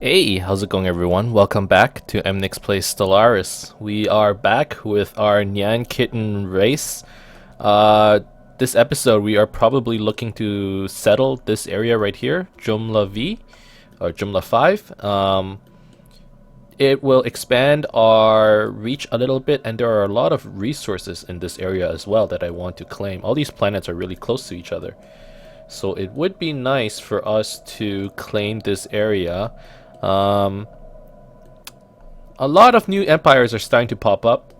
Hey, how's it going everyone? Welcome back to Emnix plays Stellaris. We are back with our Nyan Kitten race. Uh, this episode we are probably looking to settle this area right here, Jumla V, or Jumla 5. It will expand our reach a little bit, and there are a lot of resources in this area as well that I want to claim. All these planets are really close to each other. So it would be nice for us to claim this area. Um, a lot of new empires are starting to pop up.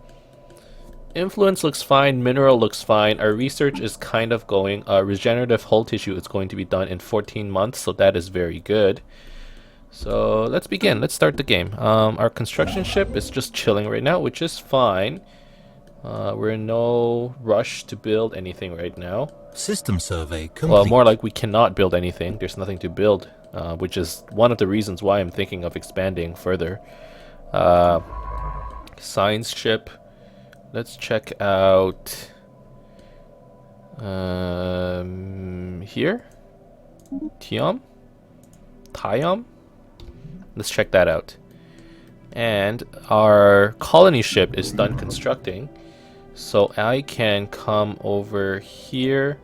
Influence looks fine, mineral looks fine. Our research is kind of going. Regenerative hull tissue is going to be done in 14 months, so that is very good. So let's begin. Let's start the game. Our construction ship is just chilling right now, which is fine. We're in no rush to build anything right now. System survey complete. Well, more like we cannot build anything. There's nothing to build, which is one of the reasons why I'm thinking of expanding further. Science ship. Let's check out here. Tiam. Let's check that out. And our colony ship is done constructing. So I can come over here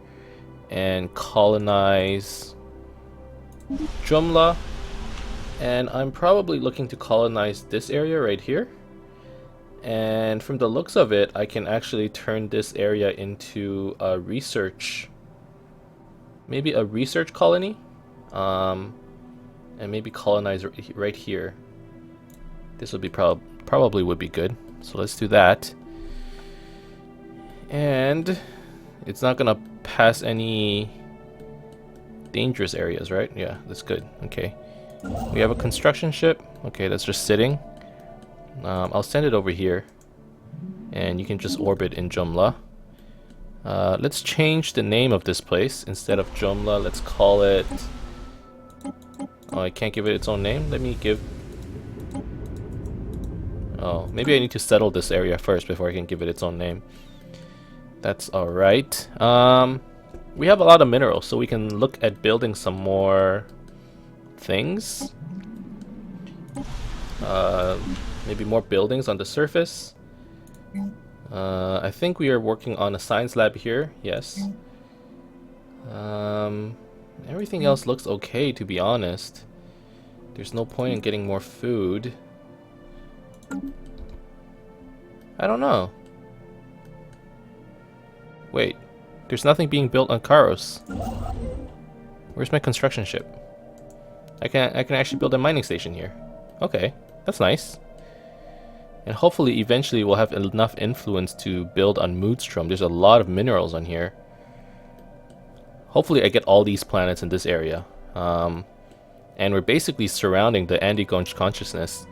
and colonize Jumla. And I'm probably looking to colonize this area right here. And from the looks of it, I can actually turn this area into a research. Maybe a research colony. And maybe colonize right here. This would be probably would be good. So let's do that. And it's not gonna pass any dangerous areas, right? Yeah, that's good. Okay. We have a construction ship. Okay, that's just sitting. I'll send it over here. And you can just orbit in Jumla. Let's change the name of this place. Instead of Jumla, let's call it... Oh, I can't give it its own name? Let me give... Oh, maybe I need to settle this area first before I can give it its own name. That's alright. We have a lot of minerals, so we can look at building some more things. Maybe more buildings on the surface. I think we are working on a science lab here. Yes. Everything else looks okay, to be honest. There's no point in getting more food. I don't know. Wait, there's nothing being built on Karos. Where's my construction ship? I can actually build a mining station here. Okay, that's nice. And hopefully eventually we'll have enough influence to build on Moodstrom. There's a lot of minerals on here. Hopefully I get all these planets in this area. And we're basically surrounding the Andigonch consciousness.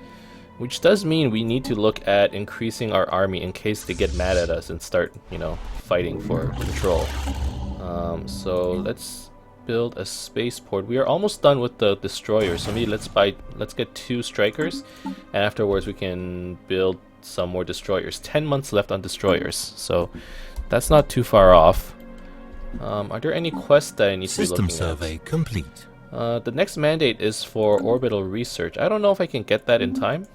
Which does mean we need to look at increasing our army in case they get mad at us and start, you know, fighting for control. So let's build a spaceport. We are almost done with the destroyers. So maybe let's get 2 strikers, and afterwards we can build some more destroyers. 10 months left on destroyers, so that's not too far off. Are there any quests that I need to be looking at? System survey complete. The next mandate is for orbital research. I don't know if I can get that in time.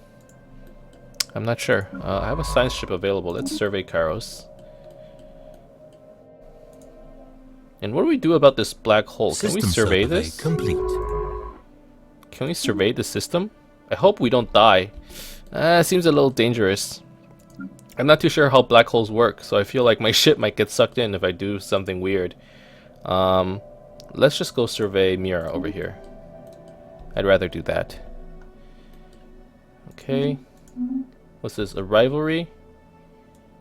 I'm not sure. I have a science ship available. Let's survey Karos. And what do we do about this black hole? Can we survey this? Complete. Can we survey the system? I hope we don't die. It seems a little dangerous. I'm not too sure how black holes work, so I feel like my ship might get sucked in if I do something weird. Let's just go survey Mira over here. I'd rather do that. Okay. What's this? A rivalry?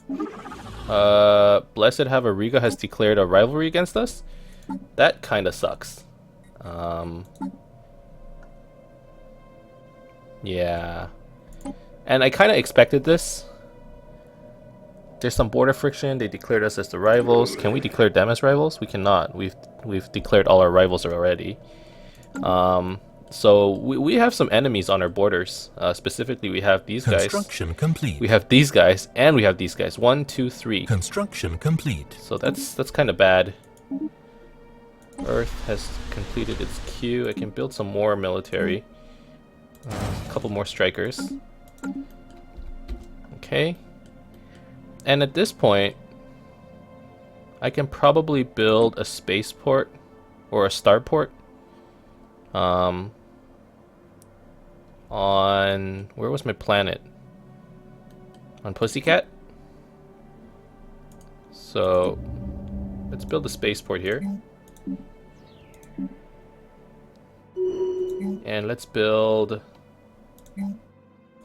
Blessed Havariga has declared a rivalry against us? That kinda sucks. Yeah. And I kinda expected this. There's some border friction. They declared us as the rivals. Can we declare them as rivals? We cannot. We've declared all our rivals already. So we have some enemies on our borders. Specifically, we have these guys. Construction complete. We have these guys, and we have these guys. 1, 2, 3. Construction complete. So that's kind of bad. Earth has completed its queue. I can build some more military. couple more strikers. Okay. And at this point, I can probably build a spaceport or a starport. On where was my planet? On Pussycat. So let's build a spaceport here. And let's build... Do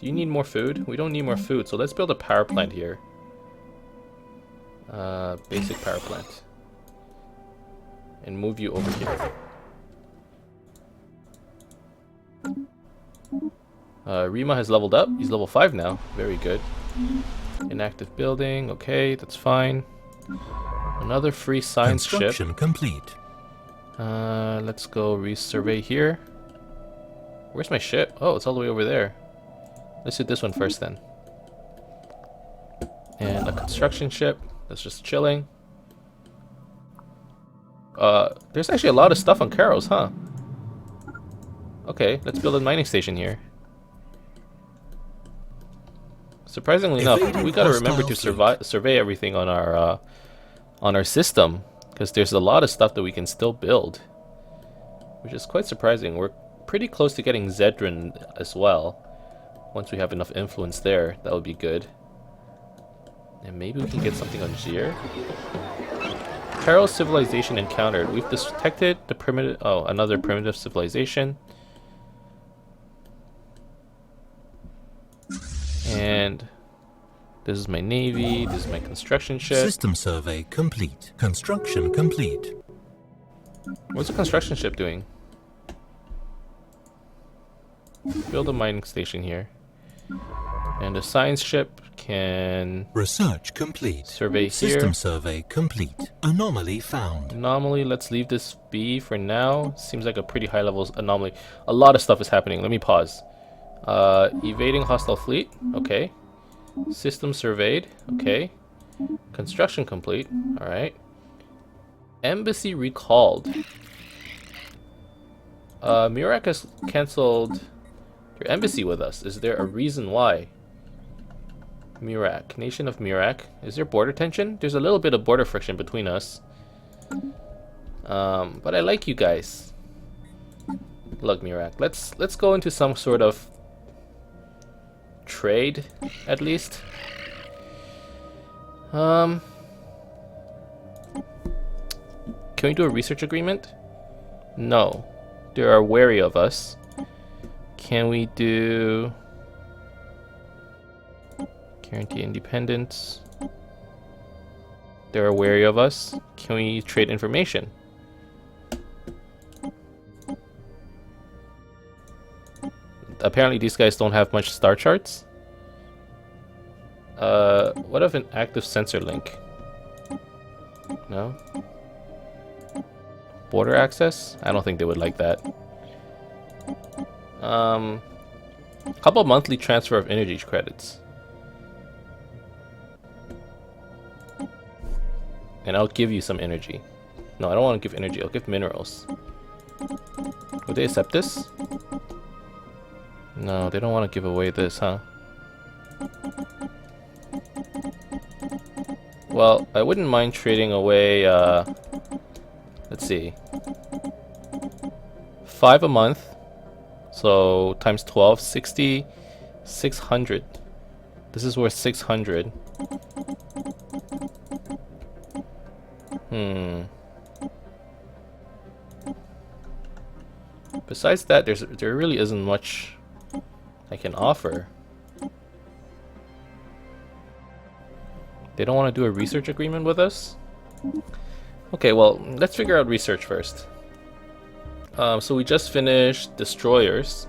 you need more food? We don't need more food, so let's build a power plant here. Basic power plant. And move you over here. Rima has leveled up. He's level 5 now. Very good. Inactive building. Okay, that's fine. Another free science ship. Construction complete. Let's go resurvey here. Where's my ship? Oh, it's all the way over there. Let's do this one first then. And a construction ship that's just chilling. There's actually a lot of stuff on Karos, huh? Okay, let's build a mining station here. Surprisingly enough, we gotta remember to survey everything on our system, because there's a lot of stuff that we can still build, which is quite surprising. We're pretty close to getting Zedran as well. Once we have enough influence there, that would be good. And maybe we can get something on Jir. Peril civilization encountered. We've detected the primitive... Oh, another primitive civilization. And this is my navy. This is my construction ship. System survey complete. Construction complete. What's the construction ship doing? Build a mining station here. And the science ship can... Research complete. Survey here. System survey complete. Anomaly found. Anomaly, let's leave this be for now. Seems like a pretty high level anomaly. A lot of stuff is happening. Let me pause. Evading hostile fleet. Okay. System surveyed. Okay. Construction complete. Alright. Embassy recalled. Murak has cancelled their embassy with us. Is there a reason why? Murak. Nation of Murak. Is there border tension? There's a little bit of border friction between us. But I like you guys. Look, Murak. Let's go into some sort of trade, at least. Can we do a research agreement? No. They are wary of us. Can we do... Guarantee independence. They're wary of us. Can we trade information? Apparently these guys don't have much star charts. What of an active sensor link? No? Border access? I don't think they would like that. How about monthly transfer of energy credits? And I'll give you some energy. No, I don't want to give energy. I'll give minerals. Would they accept this? No, they don't want to give away this, huh? Well, I wouldn't mind trading away, let's see. 5 a month. So, times 12, 60, 600. This is worth 600. Besides that, there really isn't much I can offer. They don't want to do a research agreement with us? Okay, well, let's figure out research first. So we just finished destroyers.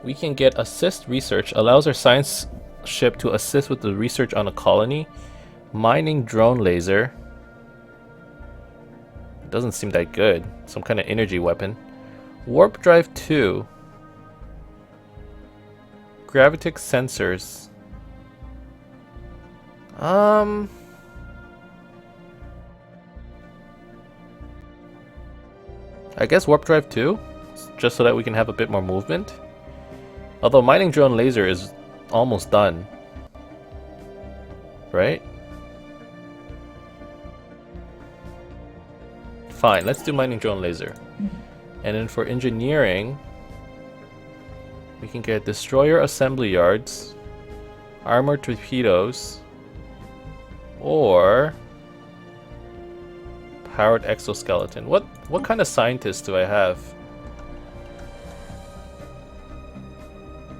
We can get assist research. Allows our science ship to assist with the research on a colony. Mining drone laser. Doesn't seem that good. Some kind of energy weapon. Warp drive 2. Gravitic sensors. I guess warp drive 2, just so that we can have a bit more movement. Although mining drone laser is almost done. Right? Fine, let's do mining drone laser. And then for engineering, we can get destroyer assembly yards, armored torpedoes, or powered exoskeleton. What kind of scientist do I have?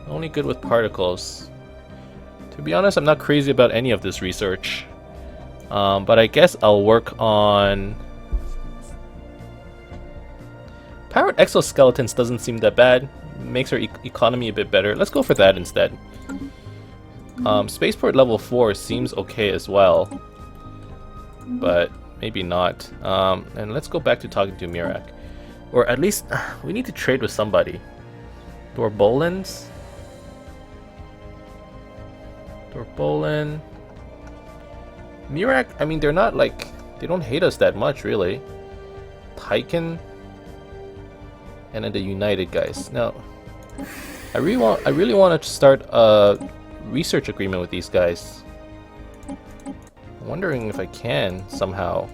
Only good with particles. To be honest, I'm not crazy about any of this research. But I guess I'll work on... Powered exoskeletons doesn't seem that bad. Makes our economy a bit better. Let's go for that instead. Spaceport level 4 seems okay as well. But maybe not. And let's go back to talking to Mirak. Or at least, we need to trade with somebody. Dorbolans? Dorbolan. Mirak, I mean, they're not like... They don't hate us that much, really. Tyken. And then the United guys. Now, I really want to start a research agreement with these guys. I'm wondering if I can somehow.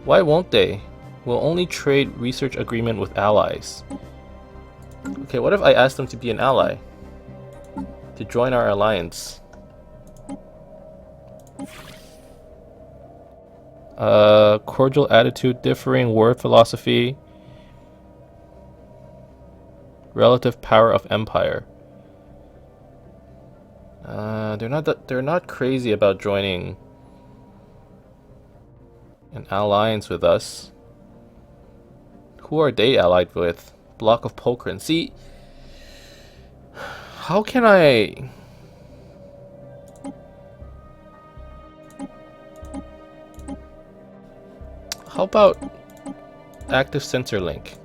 Why won't they? We'll only trade research agreement with allies. Okay, what if I ask them to be an ally? To join our alliance. Cordial attitude, differing word philosophy. Relative power of empire. They're not crazy about joining an alliance with us. Who are they allied with? Block of Pokran. See, how can I... How about active sensor link?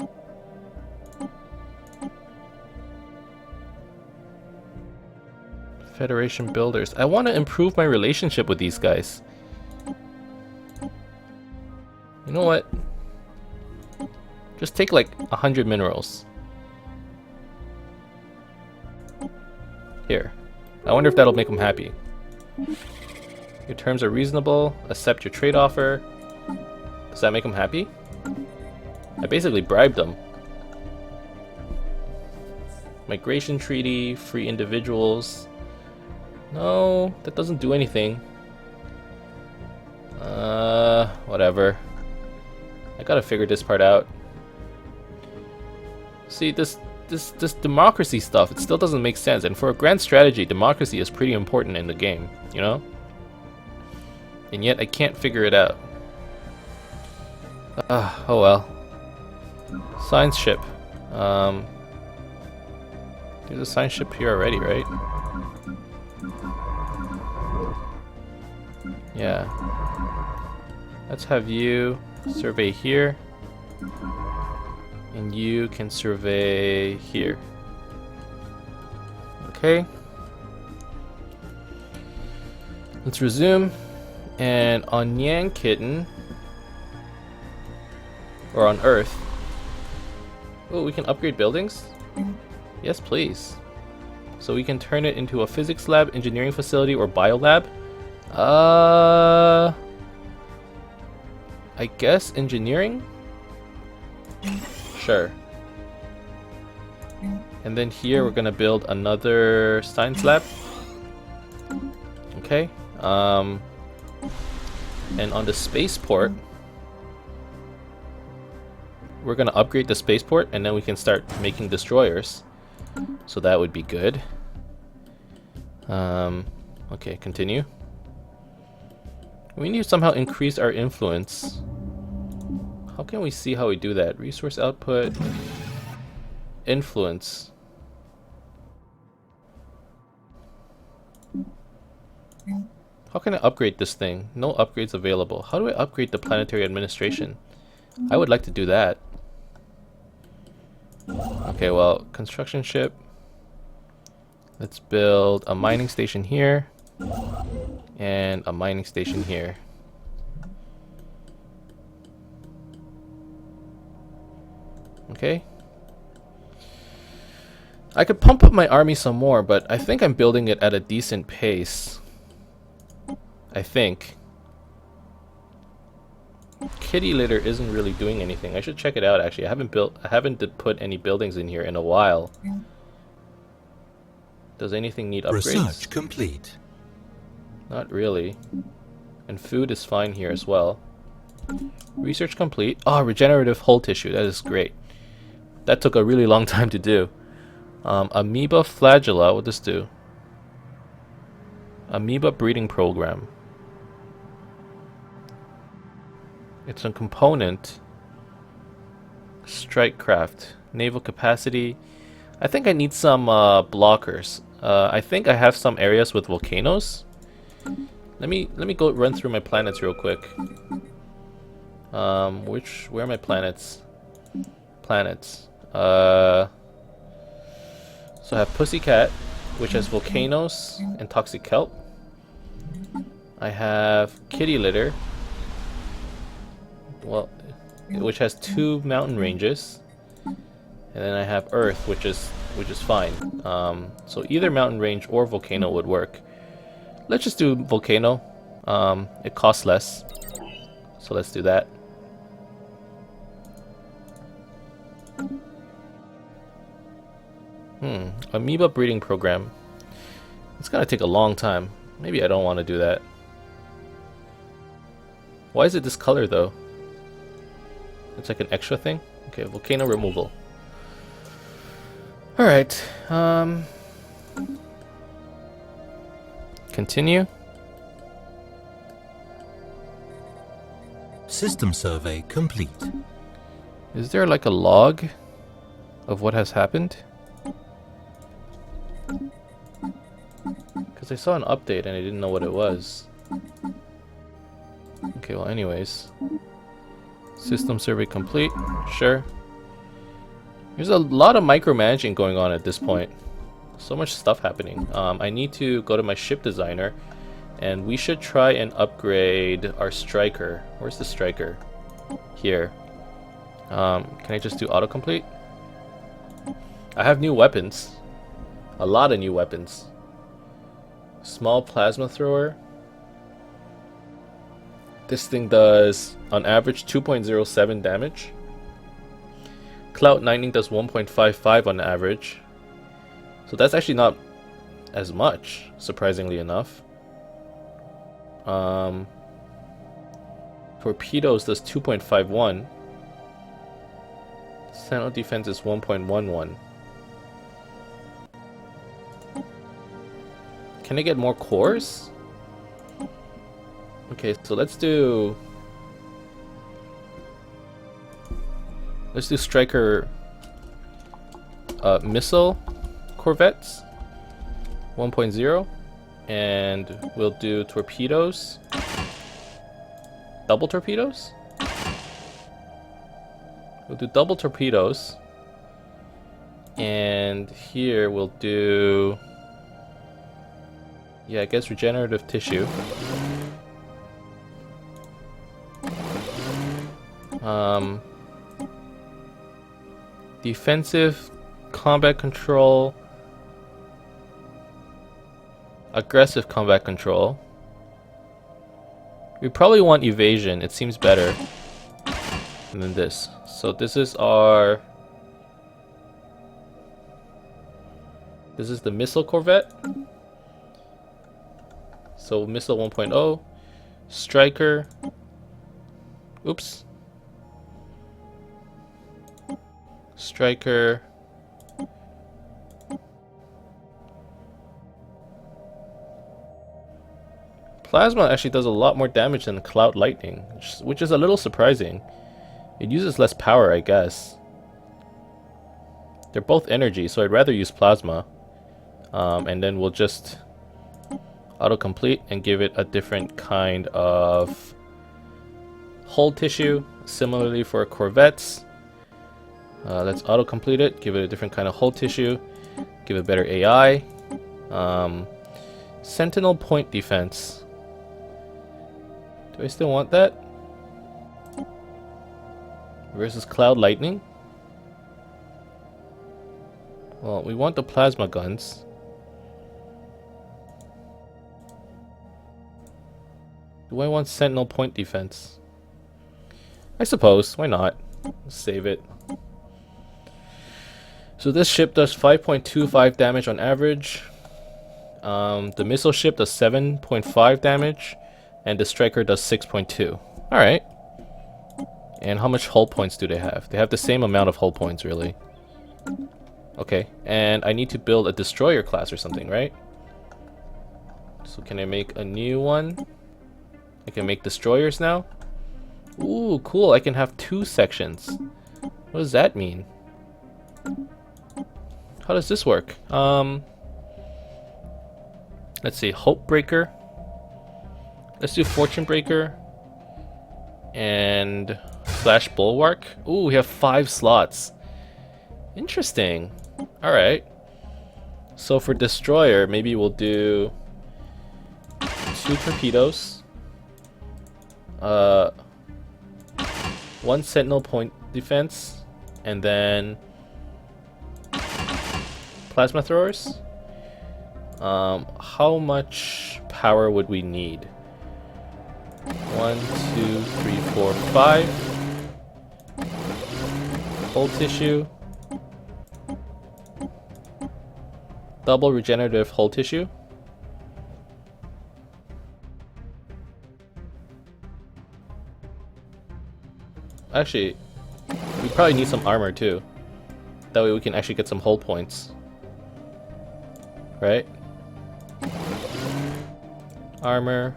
Federation builders. I want to improve my relationship with these guys. You know what? Just take like 100 minerals. Here. I wonder if that'll make them happy. Your terms are reasonable. Accept your trade offer. Does that make them happy? I basically bribed them. Migration treaty, free individuals. No, that doesn't do anything. Whatever. I gotta figure this part out. See, this democracy stuff, it still doesn't make sense. And for a grand strategy, democracy is pretty important in the game, you know? And yet I can't figure it out. Oh well. Science ship. There's a science ship here already, right? Yeah. Let's have you survey here. And you can survey here. Okay. Let's resume. And on Yang Kitten, or on Earth. Oh, we can upgrade buildings? Yes, please. So we can turn it into a physics lab, engineering facility, or biolab. I guess engineering? Sure. And then here we're gonna build another science lab. Okay. And on the spaceport, we're gonna upgrade the spaceport, and then we can start making destroyers. So that would be good. Okay, continue. We need to somehow increase our influence. How can we see how we do that? Resource output, influence. How can I upgrade this thing? No upgrades available. How do I upgrade the planetary administration? I would like to do that. Okay, well, construction ship. Let's build a mining station here. And a mining station here. Okay. I could pump up my army some more, but I think I'm building it at a decent pace. I think. Kitty litter isn't really doing anything. I should check it out actually. I haven't put any buildings in here in a while. Does anything need upgrades? Research complete. Not really. And food is fine here as well. Research complete. Oh, regenerative hull tissue. That is great. That took a really long time to do. Amoeba flagella. What does this do? Amoeba breeding program. It's a component. Strike craft. Naval capacity. I think I need some blockers. I think I have some areas with volcanoes. Let me go run through my planets real quick. Where are my planets? Planets. So I have Pussycat, which has volcanoes and toxic kelp. I have Kitty Litter, well, which has 2 mountain ranges, and then I have Earth, which is fine. So either mountain range or volcano would work. Let's just do volcano. It costs less, so let's do that. Amoeba breeding program. It's gonna take a long time. Maybe I don't want to do that. Why is it this color though? It's like an extra thing? Okay, volcano removal. Alright, continue. System survey complete. Is there like a log of what has happened? Because I saw an update and I didn't know what it was. Okay, well anyways. System survey complete. Sure. There's a lot of micromanaging going on at this point. So much stuff happening. I need to go to my ship designer and we should try and upgrade our striker. Where's the striker? Here. Can I just do autocomplete? I have new weapons. A lot of new weapons. Small plasma thrower. This thing does, on average, 2.07 damage. Cloud Lightning does 1.55 on average. So that's actually not as much, surprisingly enough. Torpedoes does 2.51. Sentinel defense is 1.11. Can I get more cores? Okay, so let's do striker missile corvettes 1.0, and we'll do torpedoes, double torpedoes. We'll do double torpedoes, and here we'll do, yeah, I guess regenerative tissue. Defensive combat control, aggressive combat control. We probably want evasion, it seems better than this. So this is our, this is the missile corvette. So missile 1.0, striker, oops, striker, plasma actually does a lot more damage than Cloud Lightning, which is a little surprising. It uses less power, I guess. They're both energy, so I'd rather use plasma. And then we'll just autocomplete and give it a different kind of hull tissue. Similarly for corvettes. Let's autocomplete it, give it a different kind of hull tissue, give it better AI. Sentinel point defense. Do I still want that? Versus Cloud Lightning. Well, we want the plasma guns. Do I want sentinel point defense? I suppose, why not? Save it. So this ship does 5.25 damage on average. The missile ship does 7.5 damage. And the striker does 6.2. Alright. And how much hull points do they have? They have the same amount of hull points, really. Okay, and I need to build a destroyer class or something, right? So can I make a new one? I can make destroyers now? Ooh, cool, I can have 2 sections. What does that mean? How does this work? Let's see, Hope Breaker. Let's do Fortune Breaker. And Flash Bulwark. Ooh, we have 5 slots. Interesting. Alright. So for destroyer, maybe we'll do 2 torpedoes. 1 sentinel point defense. And then plasma throwers. How much power would we need? 1, 2, 3, 4, 5. Hull tissue. Double regenerative hull tissue. Actually, we probably need some armor too. That way we can actually get some hull points. Right? Armor.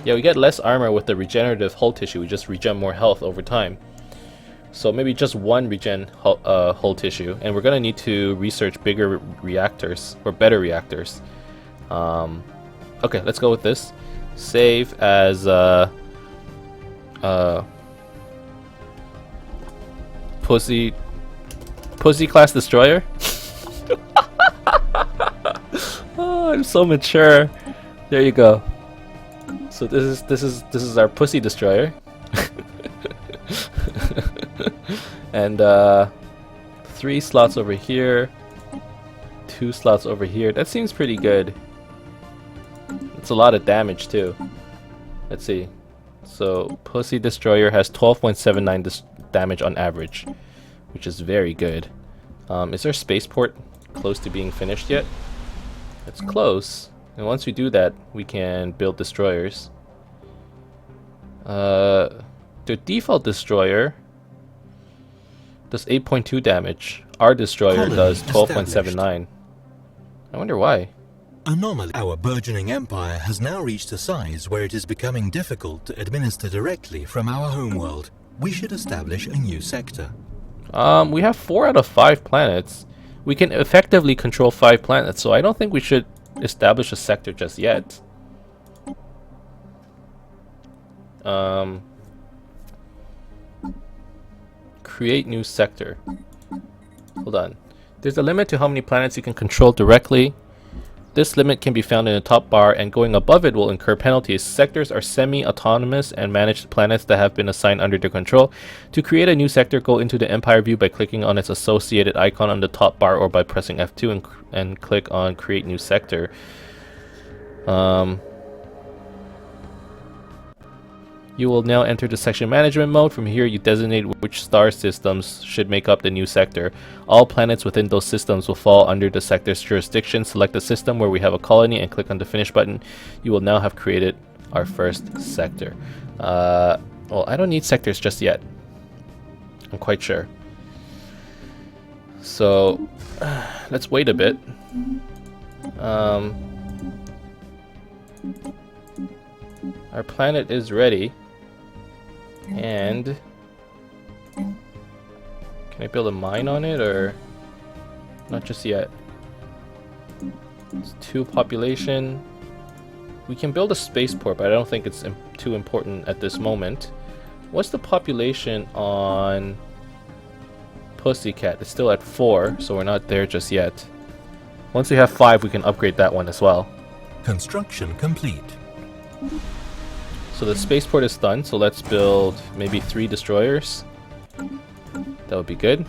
Yeah, we get less armor with the regenerative hull tissue. We just regen more health over time. So maybe just 1 regen hull tissue. And we're gonna need to research bigger reactors, or better reactors. Okay, let's go with this. Save as Pussy class destroyer. Oh, I'm so mature. There you go. So this is our pussy destroyer. And 3 slots over here, 2 slots over here. That seems pretty good. It's a lot of damage too. Let's see. So pussy destroyer has 12.79 damage on average, which is very good. Is our spaceport close to being finished yet? It's close. And once we do that, we can build destroyers. The default destroyer does 8.2 damage. Our destroyer Colony does 12.79. I wonder why. Anomaly. Our burgeoning empire has now reached a size where it is becoming difficult to administer directly from our homeworld. We should establish a new sector. We have 4 out of 5 planets. We can effectively control 5 planets, so I don't think we should establish a sector just yet. Create new sector. Hold on. There's a limit to how many planets you can control directly. This limit can be found in the top bar, and going above it will incur penalties. Sectors are semi-autonomous and managed planets that have been assigned under their control. To create a new sector, go into the Empire view by clicking on its associated icon on the top bar, or by pressing F2 and click on Create New Sector. You will now enter the section management mode. From here, you designate which star systems should make up the new sector. All planets within those systems will fall under the sector's jurisdiction. Select the system where we have a colony and click on the finish button. You will now have created our first sector. Well, I don't need sectors just yet. I'm quite sure. So, let's wait a bit. Our planet is ready. And can I build a mine on it, or not just yet? It's 2 population. We can build a spaceport, but I don't think it's too important at this moment. What's the population on Pussycat? It's still at 4, so we're not there just yet. Once we have 5, we can upgrade that one as well. Construction complete. So the spaceport is done, so let's build maybe 3 destroyers. That would be good.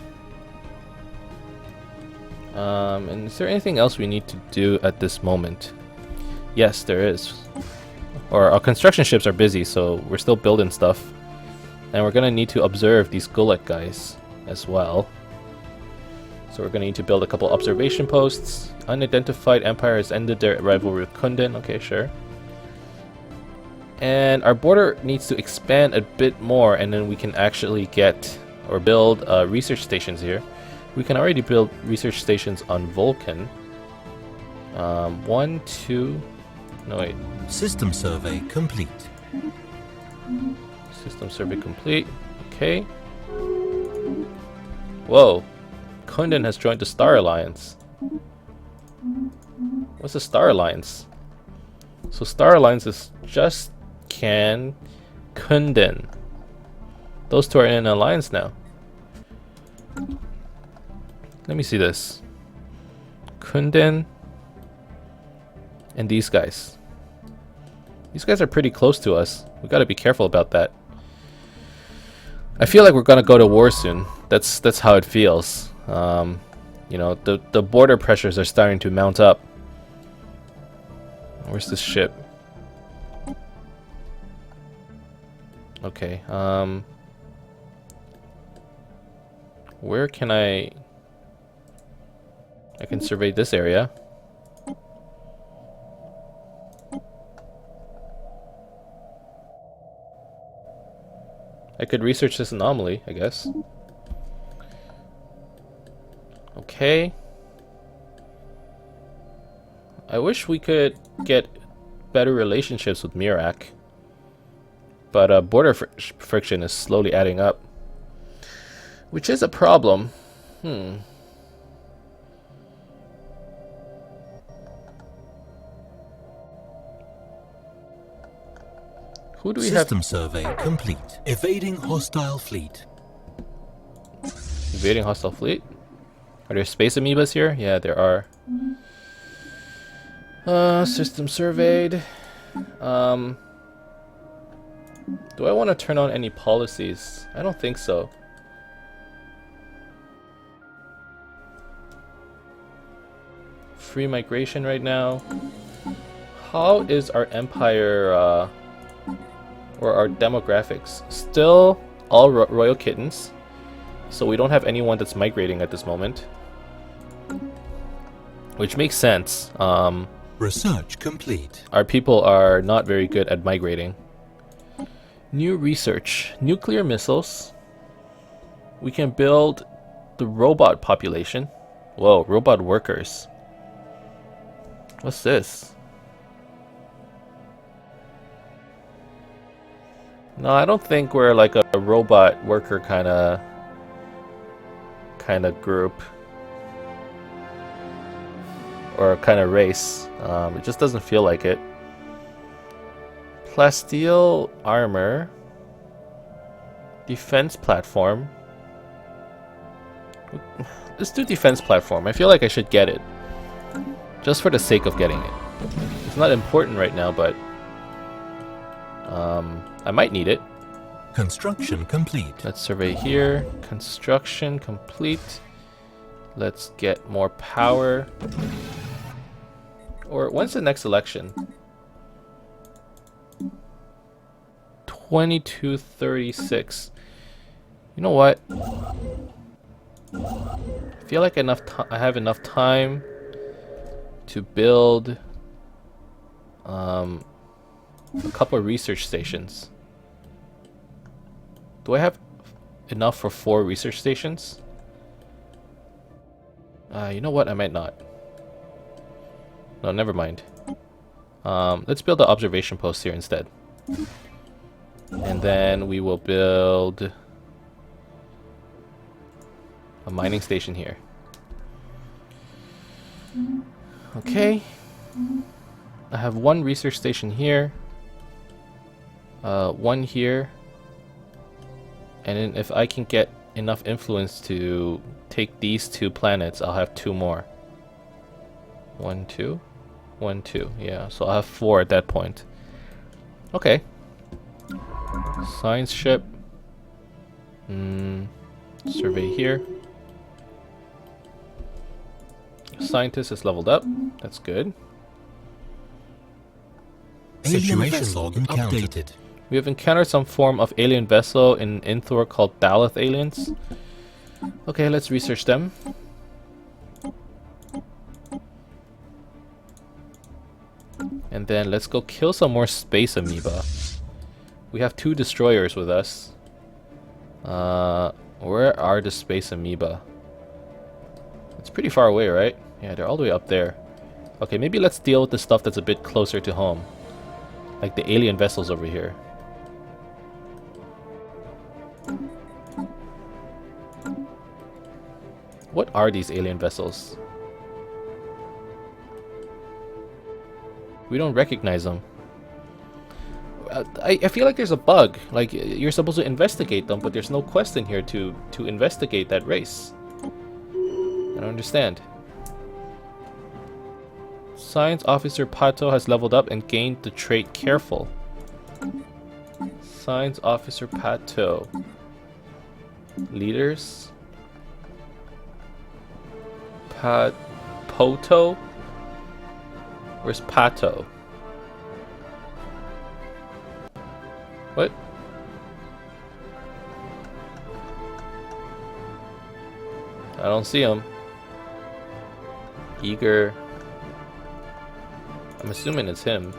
And is there anything else we need to do at this moment? Yes, there is. Or our construction ships are busy, so we're still building stuff. And we're gonna need to observe these Gulek guys as well. So we're gonna need to build a couple observation posts. Unidentified empire has ended their rivalry with Kundan. Okay, sure. And our border needs to expand a bit more, and then we can actually get or build research stations here. We can already build research stations on Vulcan. 1, 2... No, wait. System survey complete. System survey complete. Okay. Whoa. Kundan has joined the Star Alliance. What's the Star Alliance? So Star Alliance is just Can, Kundan. Those two are in an alliance now. Let me see this. Kundan and these guys. These guys are pretty close to us. We gotta be careful about that. I feel like we're gonna go to war soon. That's how it feels. You know, the border pressures are starting to mount up. Where's this ship? Okay, where can I can survey this area. I could research this anomaly, I guess. Okay. I wish we could get better relationships with Mirak. But border friction is slowly adding up. Which is a problem. Who do we have? System survey complete. Evading hostile fleet. Evading hostile fleet? Are there space amoebas here? Yeah, there are. System surveyed. Do I want to turn on any policies? I don't think so. Free migration right now. How is our empire, or our demographics? Still all royal kittens. So we don't have anyone that's migrating at this moment. Which makes sense. Research complete. Our people are not very good at migrating. New research. Nuclear missiles. We can build the robot population. Whoa, robot workers. What's this? No, I don't think we're like a robot worker kind of group. Or kind of race. It just doesn't feel like it. Plasteel armor. Defense platform. Let's do defense platform. I feel like I should get it. Just for the sake of getting it. It's not important right now, but I might need it. Construction complete. Let's survey here. Construction complete. Let's get more power. Or when's the next election? 2236. You know what? I feel like I have enough time to build a couple of research stations. Do I have enough for 4 research stations? You know what? I might not. No, never mind. Let's build an observation post here instead. And then we will build a mining station here. Okay. I have 1 research station here. 1 here. And then if I can get enough influence to take these 2 planets, I'll have 2 more. 1, 2. 1, 2. Yeah, so I'll have 4 at that point. Okay. Science ship. Survey here. Scientist is leveled up. That's good. Situation log updated. We have encountered some form of alien vessel in Inthor called Daleth aliens. Okay, let's research them. And then let's go kill some more space amoeba. We have 2 destroyers with us. Where are the space amoeba? It's pretty far away, right? Yeah, they're all the way up there. Okay, maybe let's deal with the stuff that's a bit closer to home. Like the alien vessels over here. What are these alien vessels? We don't recognize them. I feel like there's a bug. Like, you're supposed to investigate them, but there's no quest in here to investigate that race. I don't understand. Science Officer Pato has leveled up and gained the trait Careful. Science Officer Pato. Leaders. Poto? Where's Pato? What? I don't see him. Eager. I'm assuming it's him.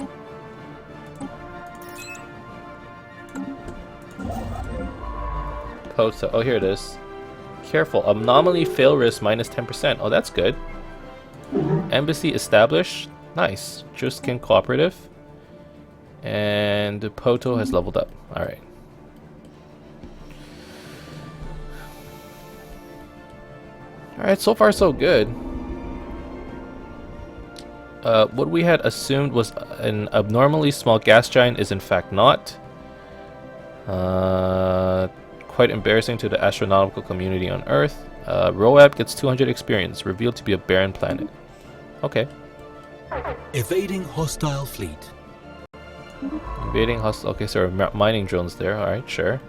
Post. Oh, here it is. Careful. Anomaly fail risk minus 10%. Oh, that's good. Embassy established. Nice. Juskin cooperative. And Poto has leveled up. Alright. Alright, so far so good. What we had assumed was an abnormally small gas giant is in fact not. Quite embarrassing to the astronautical community on Earth. Roab gets 200 experience, revealed to be a barren planet. Okay. Evading hostile fleet. Invading hostile. Okay, so mining drones there. Alright, sure.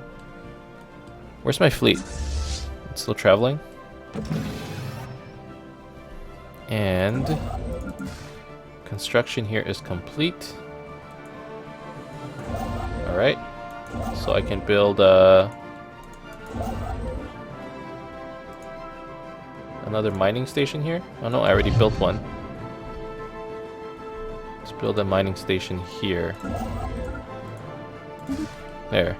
Where's my fleet? It's still traveling. And construction here is complete. Alright. So I can build another mining station here. Oh no, I already built one. Let's build a mining station here. There.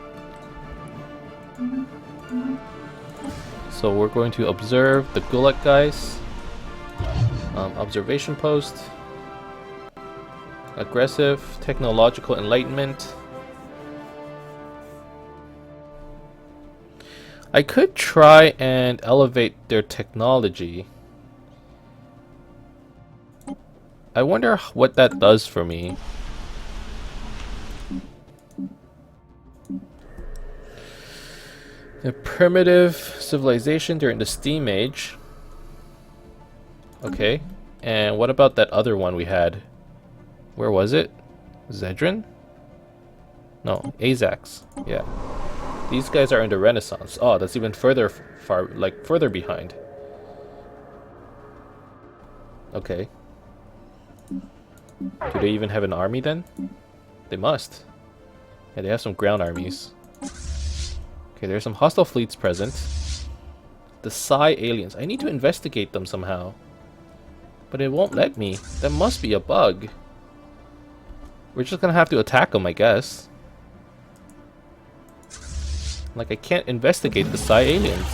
So we're going to observe the Gulag guys. Observation post. Aggressive. Technological enlightenment. I could try and elevate their technology. I wonder what that does for me. The primitive civilization during the Steam Age. Okay. And what about that other one we had? Where was it? Zedrin? No, Azax. Yeah. These guys are in the Renaissance. Oh, that's even further further behind. Okay. Do they even have an army then? They must. Yeah, they have some ground armies. Okay, there's some hostile fleets present. The Psi aliens. I need to investigate them somehow. But it won't let me. That must be a bug. We're just gonna have to attack them, I guess. Like, I can't investigate the Psi aliens.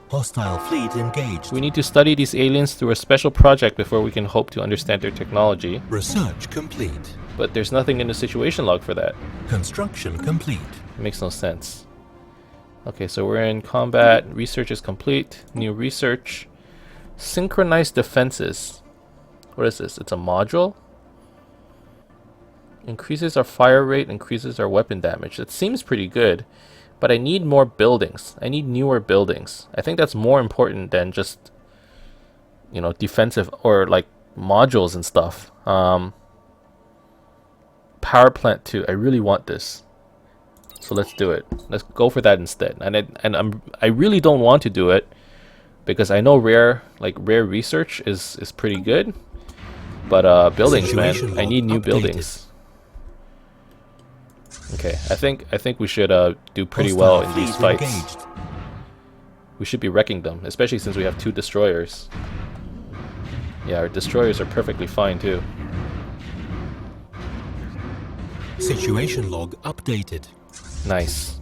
Hostile fleet engaged. We need to study these aliens through a special project before we can hope to understand their technology. Research complete. But there's nothing in the situation log for that. Construction complete. It makes no sense. Okay, so we're in combat. Research is complete. New research. Synchronized defenses. What is this? It's a module? Increases our fire rate, increases our weapon damage. That seems pretty good. But I need more buildings. I need newer buildings. I think that's more important than just, you know, defensive or like modules and stuff. Power plant 2. I really want this. So let's do it. Let's go for that instead. I really don't want to do it because I know rare research is pretty good, but buildings, man, Situation I log need new updated. buildings. Okay, I think we should do pretty well in these Hostile fleet fights. engaged. We should be wrecking them, especially since we have 2 destroyers. Yeah, our destroyers are perfectly fine too. Situation log updated. Nice.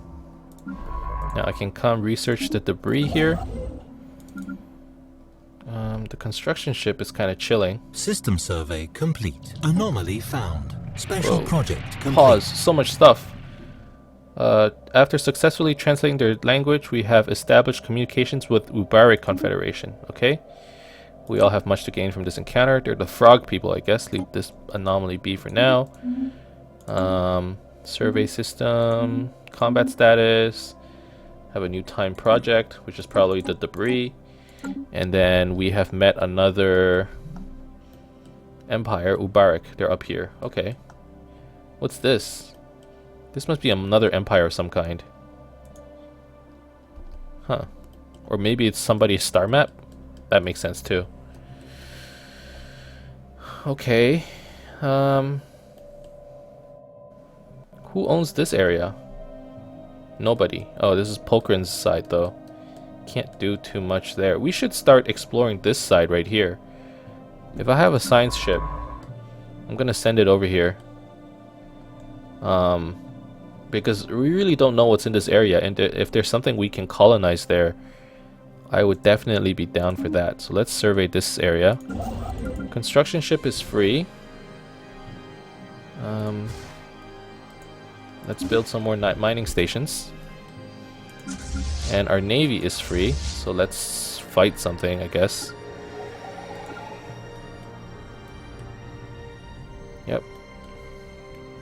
Now I can come research the debris here. The construction ship is kind of chilling. System survey complete. Anomaly found. Special Whoa. project complete. Pause. So much stuff. After successfully translating their language, we have established communications with Ubaric Confederation. Okay. We all have much to gain from this encounter. They're the frog people, I guess. Leave this anomaly be for now. Survey system, combat status. Have a new time project, which is probably the debris. And then we have met another empire, Ubaric. They're up here. Okay. What's this? This must be another empire of some kind. Huh. Or maybe it's somebody's star map? That makes sense too. Okay. Who owns this area? Nobody. Oh, this is Polkrin's side though. Can't do too much there. We should start exploring this side right here. If I have a science ship, I'm gonna send it over here. Because we really don't know what's in this area, and if there's something we can colonize there, I would definitely be down for that. So let's survey this area. Construction ship is free. Let's build some more mining stations. And our navy is free, so let's fight something, I guess. Yep.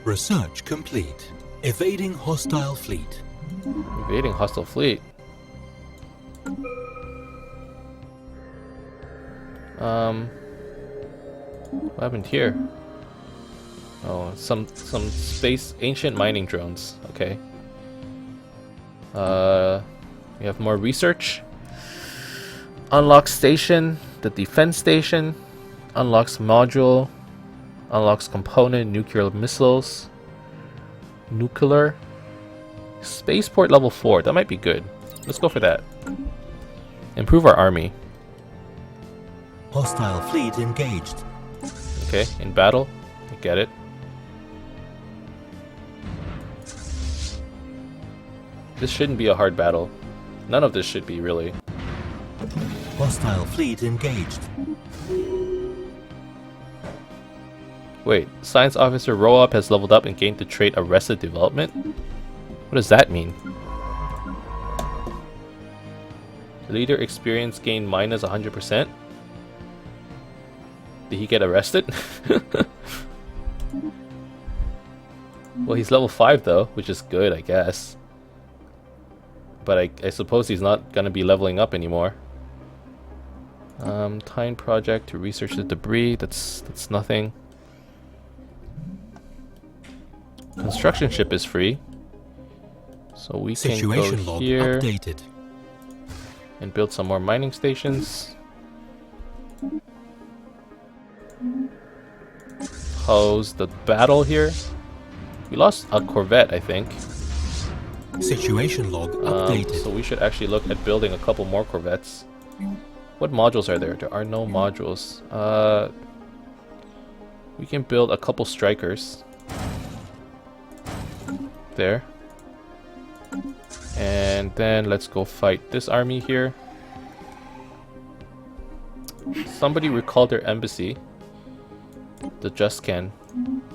Research complete. Evading hostile fleet. Evading hostile fleet. What happened here? Oh, some space ancient mining drones. Okay. We have more research. Unlocks station, the defense station. Unlocks module. Unlocks component, nuclear missiles. Nuclear. Spaceport level 4. That might be good. Let's go for that. Improve our army. Hostile fleet engaged. Okay, in battle. I get it. This shouldn't be a hard battle. None of this should be, really. Hostile fleet engaged. Wait, Science Officer Roap has leveled up and gained the trait Arrested Development? What does that mean? Leader experience gained minus 100%? Did he get arrested? Well, he's level 5 though, which is good, I guess. But I suppose he's not gonna be leveling up anymore. Time project to research the debris. That's nothing. Construction ship is free, so we can Situation go log here updated. and build some more mining stations. How's the battle here? We lost a corvette, I think. Situation log updated. So we should actually look at building a couple more corvettes. What modules are there? There are no modules. We can build a couple strikers. There. And then let's go fight this army here. Somebody recalled their embassy. The Just Can.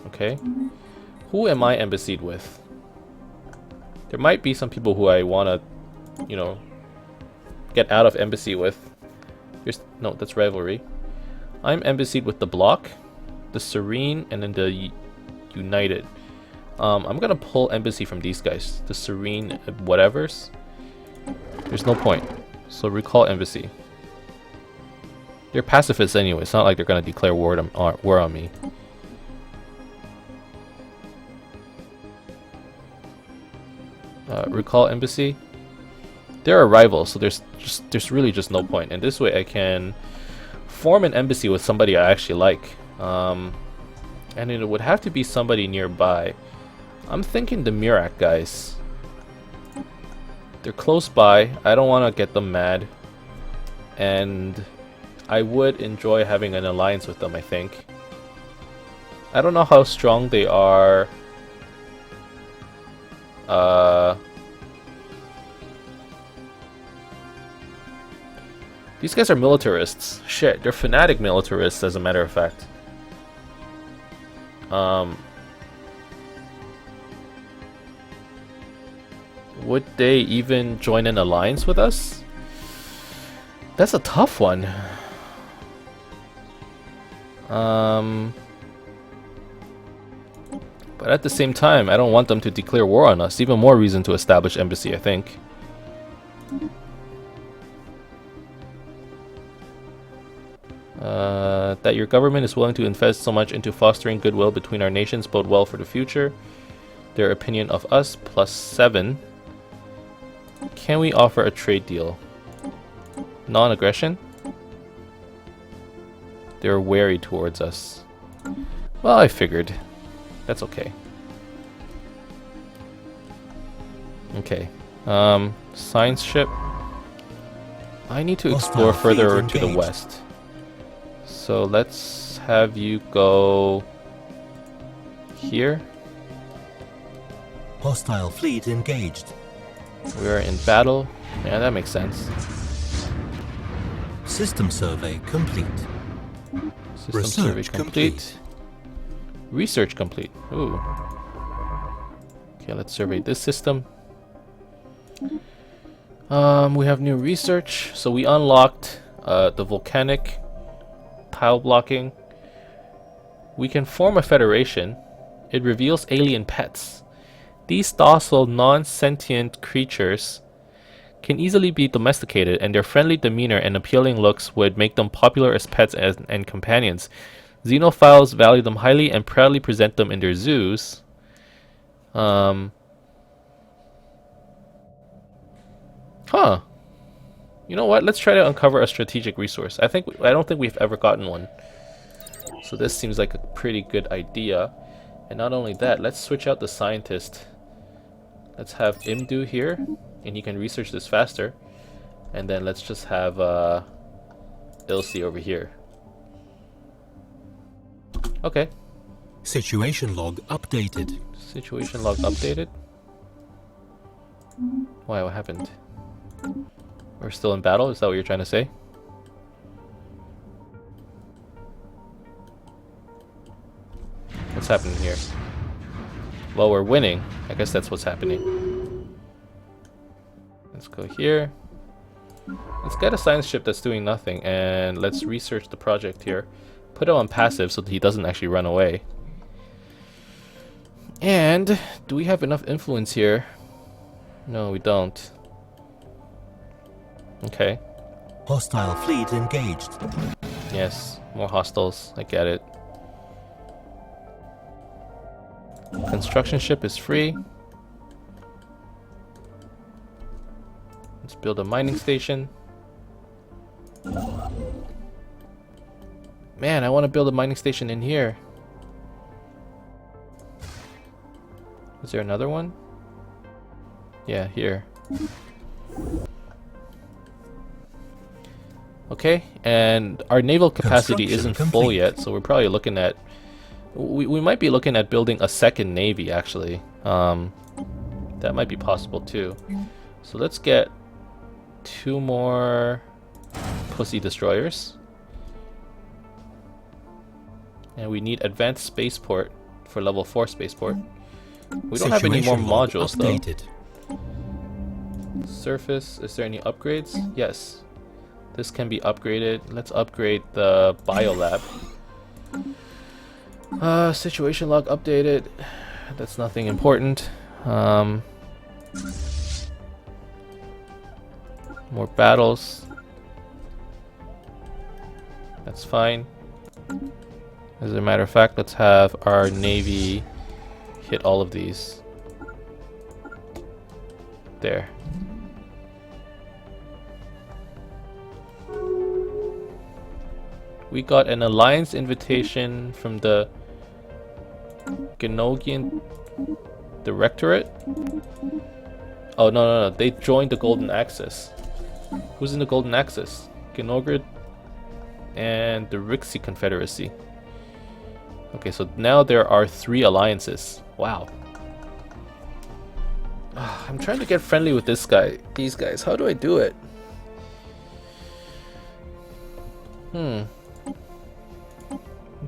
Okay. Who am I embassied with? There might be some people who I want to, you know, get out of embassy with. No, that's rivalry. I'm embassied with the Block, the Serene, and then the United. I'm gonna pull embassy from these guys. The Serene whatevers. There's no point. So recall embassy. They're pacifists anyway. It's not like they're gonna declare war on me. Recall embassy. They're a rival, so there's really just no point. And this way I can form an embassy with somebody I actually like. And it would have to be somebody nearby. I'm thinking the Murak guys. They're close by. I don't want to get them mad. And I would enjoy having an alliance with them, I think. I don't know how strong they are. These guys are militarists. Shit, they're fanatic militarists, as a matter of fact. Would they even join an alliance with us? That's a tough one. But at the same time, I don't want them to declare war on us. Even more reason to establish embassy, I think. That your government is willing to invest so much into fostering goodwill between our nations bode well for the future. Their opinion of us, +7. Can we offer a trade deal? Non-aggression? They're wary towards us. Well, I figured. That's okay. Okay. Science ship. I need to explore further to the west. So let's have you go here. Hostile fleet engaged. We are in battle. Yeah, that makes sense. System survey complete. System survey complete. Research complete. Ooh. Okay, let's survey this system. We have new research. So we unlocked the volcanic tile blocking. We can form a federation. It reveals alien pets. These docile, non-sentient creatures can easily be domesticated, and their friendly demeanor and appealing looks would make them popular as pets and companions. Xenophiles value them highly and proudly present them in their zoos. Huh. You know what? Let's try to uncover a strategic resource. I don't think we've ever gotten one. So this seems like a pretty good idea. And not only that, let's switch out the scientist. Let's have Imdu here, and he can research this faster. And then let's just have Ilse over here. Okay. Situation log updated. Situation log updated? Why, what happened? We're still in battle? Is that what you're trying to say? What's happening here? Well, we're winning. I guess that's what's happening. Let's go here. Let's get a science ship that's doing nothing, and let's research the project here. Put him on passive so that he doesn't actually run away. And do we have enough influence here? No, we don't. Okay. Hostile fleet engaged. Yes, more hostiles. I get it. Construction ship is free. Let's build a mining station. Man, I want to build a mining station in here. Is there another one? Yeah, here. Okay, and our naval capacity isn't full yet, so we're probably looking at... We might be looking at building a second navy, actually. That might be possible, too. So let's get 2 more pussy destroyers. And we need advanced spaceport for level 4 spaceport. We don't have any more modules, though. Surface, is there any upgrades? Yes. This can be upgraded. Let's upgrade the biolab. Situation log updated. That's nothing important. More battles. That's fine. As a matter of fact, let's have our navy hit all of these. There. We got an alliance invitation from the Genogian Directorate. Oh, no. They joined the Golden Axis. Who's in the Golden Axis? Genogrid and the Rixi Confederacy. Okay, so now there are 3 alliances. Wow. I'm trying to get friendly with these guys. How do I do it?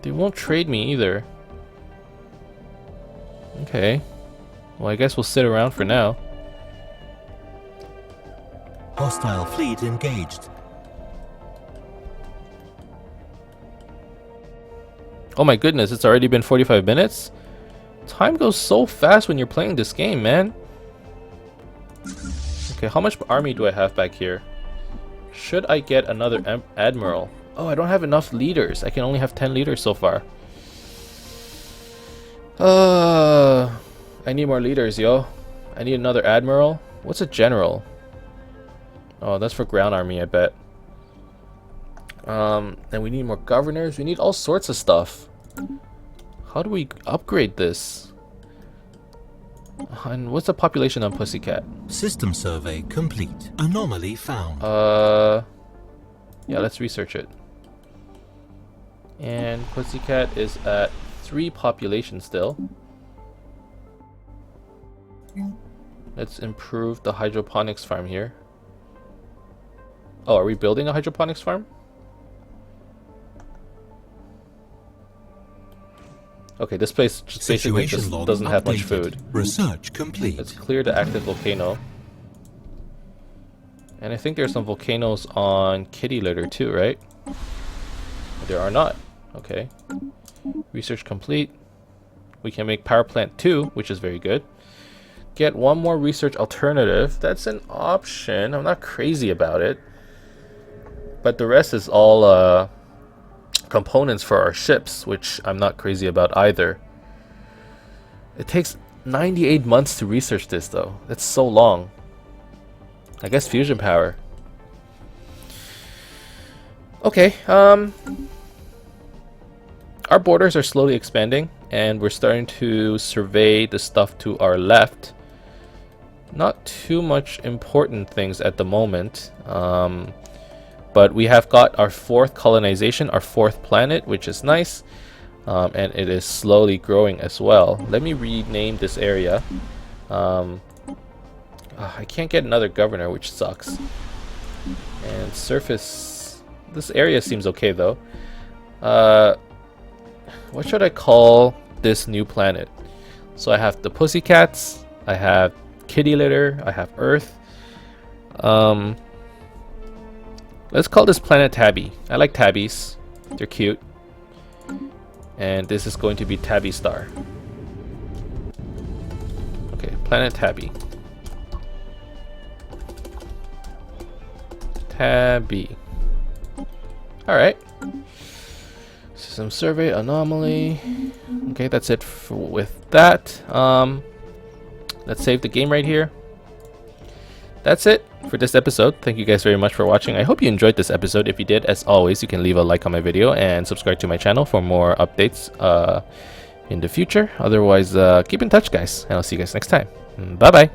They won't trade me either. Okay. Well, I guess we'll sit around for now. Hostile fleet engaged. Oh my goodness, it's already been 45 minutes? Time goes so fast when you're playing this game, man. Okay, how much army do I have back here? Should I get another admiral? Oh, I don't have enough leaders. I can only have 10 leaders so far. I need more leaders, yo. I need another admiral. What's a general? Oh, that's for ground army, I bet. And we need more governors. We need all sorts of stuff. How do we upgrade this? And what's the population on Pussycat? System survey complete. Anomaly found. Yeah, let's research it. And Pussycat is at 3 population still. Let's improve the hydroponics farm here. Oh, are we building a hydroponics farm? Okay, this place just basically just doesn't have much food. Research complete. Let's clear the active volcano. And I think there's some volcanoes on Kitty Litter too, right? There are not. Okay. Research complete. We can make power plant 2, which is very good. Get 1 more research alternative. That's an option. I'm not crazy about it. But the rest is all components for our ships, which I'm not crazy about either. It takes 98 months to research this though. That's so long. I guess fusion power. Okay, our borders are slowly expanding and we're starting to survey the stuff to our left. Not too much important things at the moment. But we have got our 4th colonization, our 4th planet, which is nice. And it is slowly growing as well. Let me rename this area. I can't get another governor, which sucks. And surface... This area seems okay, though. What should I call this new planet? So I have the Pussycats, I have Kitty Litter, I have Earth. Let's call this planet Tabby. I like tabbies. They're cute. And this is going to be Tabby Star. Okay, planet Tabby. Tabby. Alright. System survey, anomaly. Okay, that's it with that. Let's save the game right here. That's it for this episode. Thank you guys very much for watching. I hope you enjoyed this episode. If you did, as always, you can leave a like on my video and subscribe to my channel for more updates in the future. Otherwise, keep in touch, guys, and I'll see you guys next time. Bye bye.